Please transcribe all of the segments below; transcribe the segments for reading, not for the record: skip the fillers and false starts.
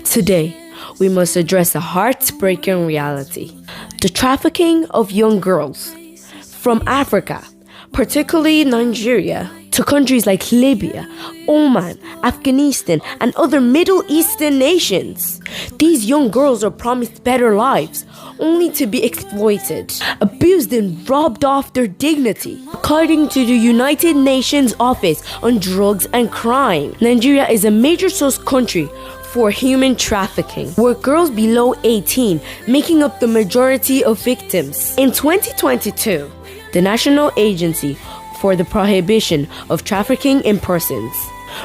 Today, we must address a heartbreaking reality: the trafficking of young girls from Africa, particularly Nigeria, to countries like Libya, Oman, Afghanistan, and other Middle Eastern nations. These young girls are promised better lives, only to be exploited, abused, and robbed of their dignity. According to the United Nations Office on Drugs and Crime, Nigeria is a major source country for human trafficking, where girls below 18 making up the majority of victims. In 2022, the National Agency for the Prohibition of Trafficking in Persons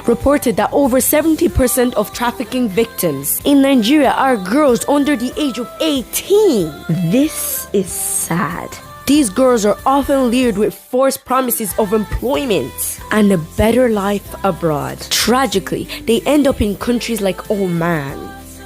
reported that over 70% of trafficking victims in Nigeria are girls under the age of 18. This is sad. These girls are often lured with false promises of employment and a better life abroad. Tragically, they end up in countries like Oman,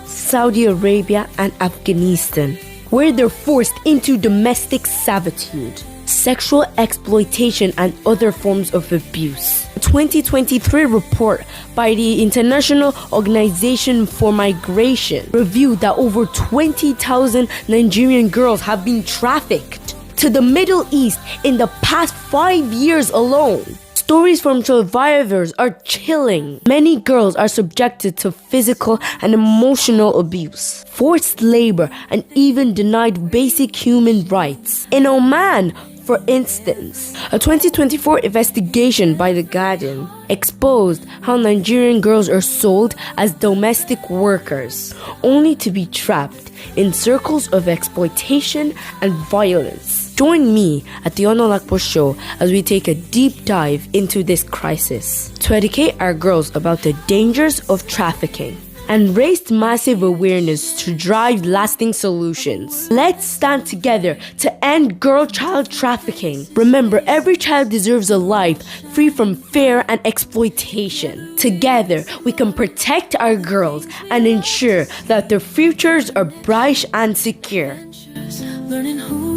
Saudi Arabia, and Afghanistan, where they're forced into domestic servitude, sexual exploitation, and other forms of abuse. A 2023 report by the International Organization for Migration revealed that over 20,000 Nigerian girls have been trafficked to the Middle East in the past 5 years alone. Stories from survivors are chilling. Many girls are subjected to physical and emotional abuse, forced labor, and even denied basic human rights. In Oman, for instance, a 2024 investigation by The Guardian exposed how Nigerian girls are sold as domestic workers, only to be trapped in circles of exploitation and violence. Join me at the Onolakpo Show as we take a deep dive into this crisis to educate our girls about the dangers of trafficking and raise massive awareness to drive lasting solutions. Let's stand together to end girl-child trafficking. Remember, every child deserves a life free from fear and exploitation. Together, we can protect our girls and ensure that their futures are bright and secure. Learning who